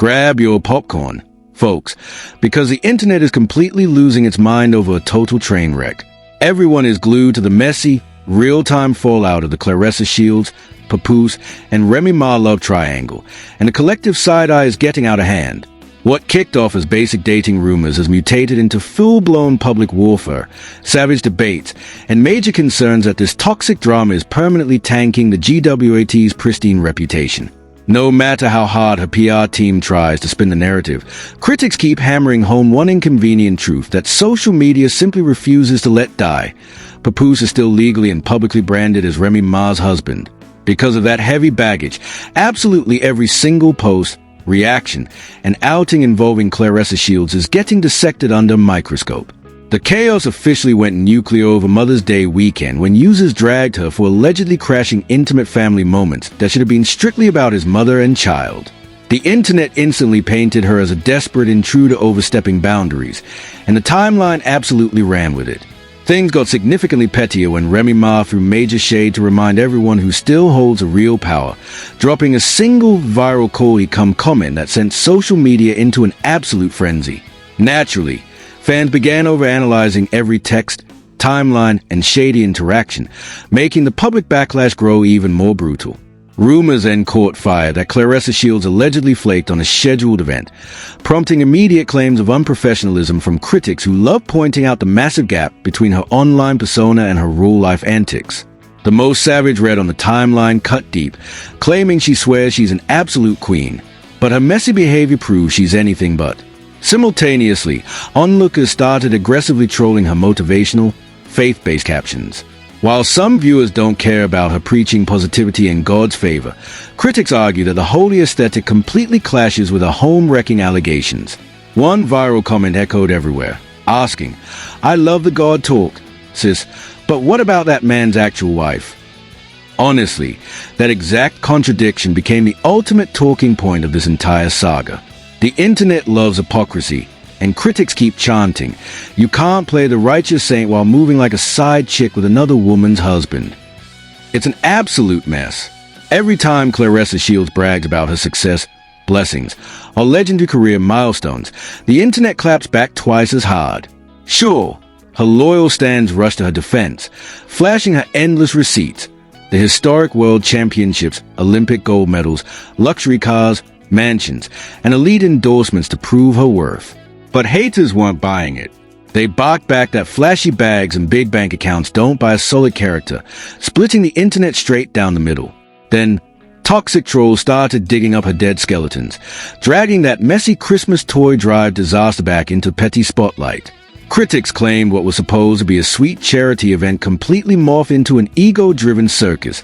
Grab your popcorn, folks, because the internet is completely losing its mind over a total train wreck. Everyone is glued to the messy, real-time fallout of the Claressa Shields, Papoose, and Remy Ma love triangle, and the collective side-eye is getting out of hand. What kicked off as basic dating rumors has mutated into full-blown public warfare, savage debates, and major concerns that this toxic drama is permanently tanking the GWAT's pristine reputation. No matter how hard her PR team tries to spin the narrative, critics keep hammering home one inconvenient truth that social media simply refuses to let die. Papoose is still legally and publicly branded as Remy Ma's husband. Because of that heavy baggage, absolutely every single post, reaction, and outing involving Claressa Shields is getting dissected under a microscope. The chaos officially went nuclear over Mother's Day weekend when users dragged her for allegedly crashing intimate family moments that should have been strictly about his mother and child. The internet instantly painted her as a desperate intruder overstepping boundaries, and the timeline absolutely ran with it. Things got significantly pettier when Remy Ma threw major shade to remind everyone who still holds a real power, dropping a single viral call-he-come comment that sent social media into an absolute frenzy. Naturally, fans began overanalyzing every text, timeline, and shady interaction, making the public backlash grow even more brutal. Rumors then caught fire that Claressa Shields allegedly flaked on a scheduled event, prompting immediate claims of unprofessionalism from critics who love pointing out the massive gap between her online persona and her real-life antics. The most savage read on the timeline cut deep, claiming she swears she's an absolute queen, but her messy behavior proves she's anything but. Simultaneously, onlookers started aggressively trolling her motivational, faith-based captions. While some viewers don't care about her preaching positivity and God's favor, critics argue that the holy aesthetic completely clashes with her home-wrecking allegations. One viral comment echoed everywhere, asking, "I love the God talk, sis, but what about that man's actual wife?" Honestly, that exact contradiction became the ultimate talking point of this entire saga. The internet loves hypocrisy, and critics keep chanting, "You can't play the righteous saint while moving like a side chick with another woman's husband." It's an absolute mess. Every time Claressa Shields brags about her success, blessings, or legendary career milestones, the internet claps back twice as hard. Sure, her loyal stans rush to her defense, flashing her endless receipts, the historic world championships, Olympic gold medals, luxury cars, mansions, and elite endorsements to prove her worth. But haters weren't buying it. They barked back that flashy bags and big bank accounts don't buy a solid character, splitting the internet straight down the middle. Then, toxic trolls started digging up her dead skeletons, dragging that messy Christmas toy drive disaster back into petty spotlight. Critics claimed what was supposed to be a sweet charity event completely morphed into an ego-driven circus,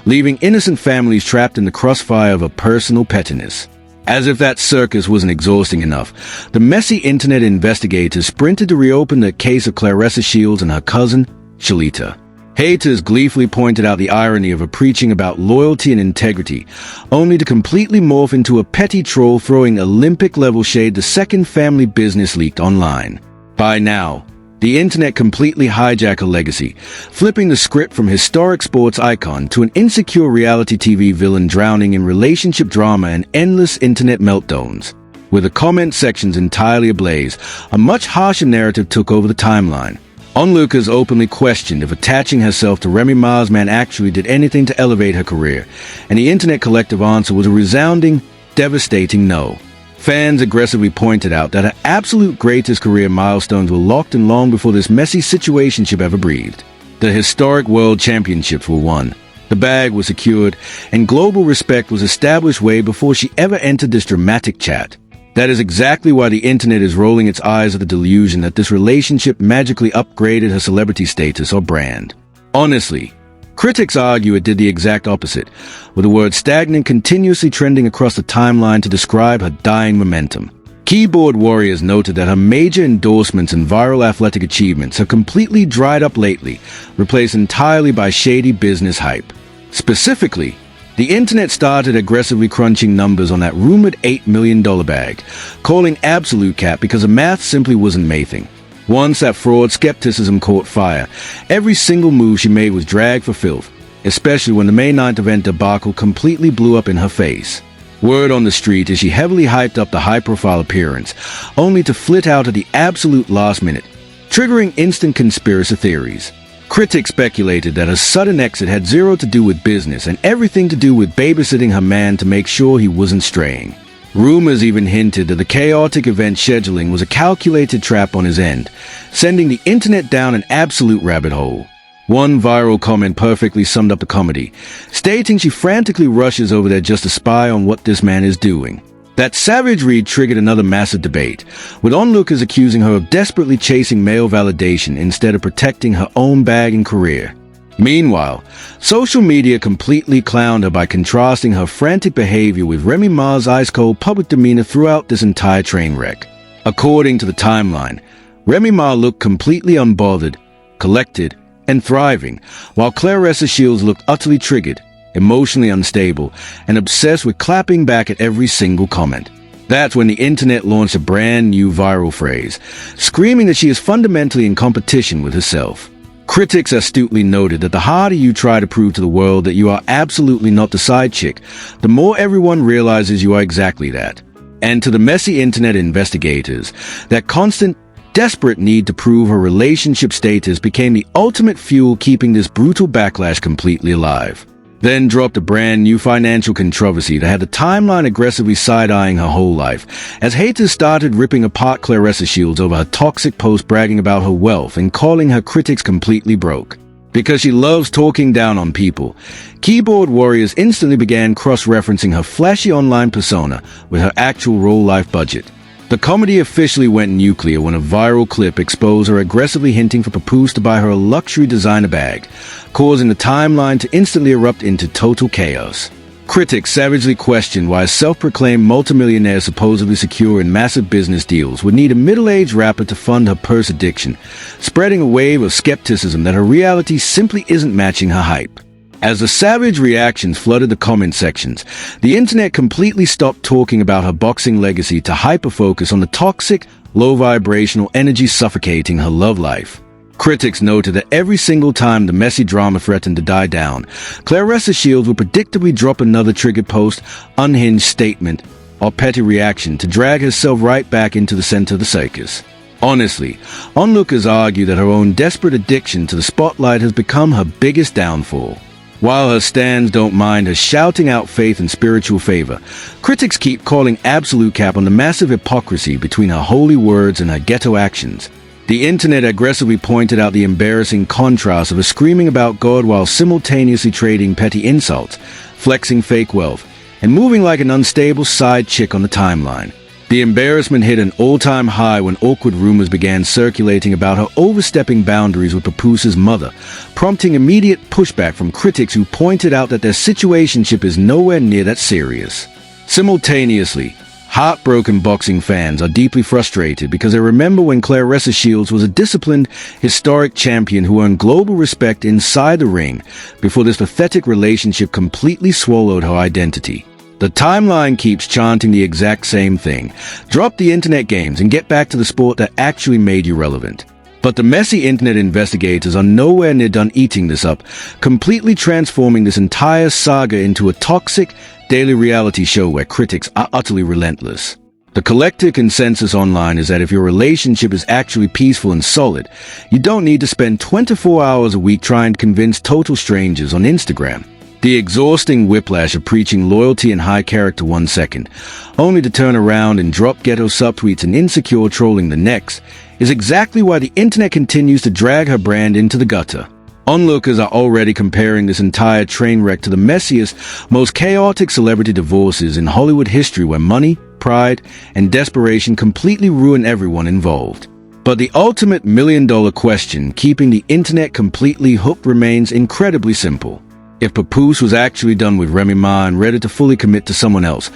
leaving innocent families trapped in the crossfire of a personal pettiness. As if that circus wasn't exhausting enough, the messy internet investigators sprinted to reopen the case of Claressa Shields and her cousin, Shalita. Haters gleefully pointed out the irony of her preaching about loyalty and integrity, only to completely morph into a petty troll throwing Olympic-level shade the second family business leaked online. By now, the internet completely hijacked her legacy, flipping the script from historic sports icon to an insecure reality TV villain drowning in relationship drama and endless internet meltdowns. With the comment sections entirely ablaze, a much harsher narrative took over the timeline. Onlookers openly questioned if attaching herself to Remy Ma's man actually did anything to elevate her career, and the internet collective answer was a resounding, devastating no. Fans aggressively pointed out that her absolute greatest career milestones were locked in long before this messy situationship ever breathed. The historic world championships were won, the bag was secured, and global respect was established way before she ever entered this dramatic chat. That is exactly why the internet is rolling its eyes at the delusion that this relationship magically upgraded her celebrity status or brand. Honestly, critics argue it did the exact opposite, with the word stagnant continuously trending across the timeline to describe her dying momentum. Keyboard warriors noted that her major endorsements and viral athletic achievements have completely dried up lately, replaced entirely by shady business hype. Specifically, the internet started aggressively crunching numbers on that rumored $8 million bag, calling absolute cap because the math simply wasn't mathing. Once that fraud skepticism caught fire, every single move she made was dragged for filth, especially when the May 9th event debacle completely blew up in her face. Word on the street is she heavily hyped up the high-profile appearance, only to flit out at the absolute last minute, triggering instant conspiracy theories. Critics speculated that her sudden exit had zero to do with business and everything to do with babysitting her man to make sure he wasn't straying. Rumors even hinted that the chaotic event scheduling was a calculated trap on his end, sending the internet down an absolute rabbit hole. One viral comment perfectly summed up the comedy, stating she frantically rushes over there just to spy on what this man is doing. That savage read triggered another massive debate, with onlookers accusing her of desperately chasing male validation instead of protecting her own bag and career. Meanwhile, social media completely clowned her by contrasting her frantic behavior with Remy Ma's ice-cold public demeanor throughout this entire train wreck. According to the timeline, Remy Ma looked completely unbothered, collected, and thriving, while Claressa Shields looked utterly triggered, emotionally unstable, and obsessed with clapping back at every single comment. That's when the internet launched a brand new viral phrase, screaming that she is fundamentally in competition with herself. Critics astutely noted that the harder you try to prove to the world that you are absolutely not the side chick, the more everyone realizes you are exactly that. And to the messy internet investigators, that constant, desperate need to prove her relationship status became the ultimate fuel keeping this brutal backlash completely alive. Then dropped a brand new financial controversy that had the timeline aggressively side-eyeing her whole life, as haters started ripping apart Claressa Shields over her toxic post bragging about her wealth and calling her critics completely broke. Because she loves talking down on people, keyboard warriors instantly began cross-referencing her flashy online persona with her actual real-life budget. The comedy officially went nuclear when a viral clip exposed her aggressively hinting for Papoose to buy her a luxury designer bag, causing the timeline to instantly erupt into total chaos. Critics savagely questioned why a self-proclaimed multimillionaire supposedly secure in massive business deals would need a middle-aged rapper to fund her purse addiction, spreading a wave of skepticism that her reality simply isn't matching her hype. As the savage reactions flooded the comment sections, the internet completely stopped talking about her boxing legacy to hyper-focus on the toxic, low-vibrational energy suffocating her love life. Critics noted that every single time the messy drama threatened to die down, Claressa Shields would predictably drop another triggered post, unhinged statement, or petty reaction to drag herself right back into the center of the circus. Honestly, onlookers argue that her own desperate addiction to the spotlight has become her biggest downfall. While her stans don't mind her shouting out faith and spiritual favor, critics keep calling absolute cap on the massive hypocrisy between her holy words and her ghetto actions. The internet aggressively pointed out the embarrassing contrast of her screaming about God while simultaneously trading petty insults, flexing fake wealth, and moving like an unstable side chick on the timeline. The embarrassment hit an all-time high when awkward rumors began circulating about her overstepping boundaries with Papoose's mother, prompting immediate pushback from critics who pointed out that their situationship is nowhere near that serious. Simultaneously, heartbroken boxing fans are deeply frustrated because they remember when Claressa Shields was a disciplined, historic champion who earned global respect inside the ring before this pathetic relationship completely swallowed her identity. The timeline keeps chanting the exact same thing. Drop the internet games and get back to the sport that actually made you relevant. But the messy internet investigators are nowhere near done eating this up, completely transforming this entire saga into a toxic, daily reality show where critics are utterly relentless. The collective consensus online is that if your relationship is actually peaceful and solid, you don't need to spend 24 hours a week trying to convince total strangers on Instagram. The exhausting whiplash of preaching loyalty and high character 1 second, only to turn around and drop ghetto subtweets and insecure trolling the next, is exactly why the internet continues to drag her brand into the gutter. Onlookers are already comparing this entire train wreck to the messiest, most chaotic celebrity divorces in Hollywood history where money, pride, and desperation completely ruin everyone involved. But the ultimate million-dollar question keeping the internet completely hooked remains incredibly simple. If Papoose was actually done with Remy Ma and ready to fully commit to someone else,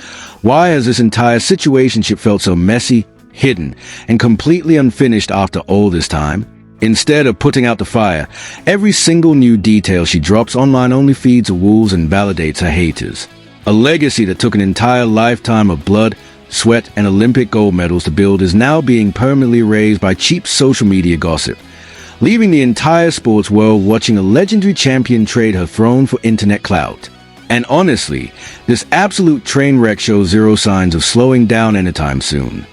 why has this entire situationship felt so messy, hidden, and completely unfinished after all this time? Instead of putting out the fire, every single new detail she drops online only feeds her wolves and validates her haters. A legacy that took an entire lifetime of blood, sweat, and Olympic gold medals to build is now being permanently erased by cheap social media gossip, leaving the entire sports world watching a legendary champion trade her throne for internet clout. And honestly, this absolute train wreck shows zero signs of slowing down anytime soon.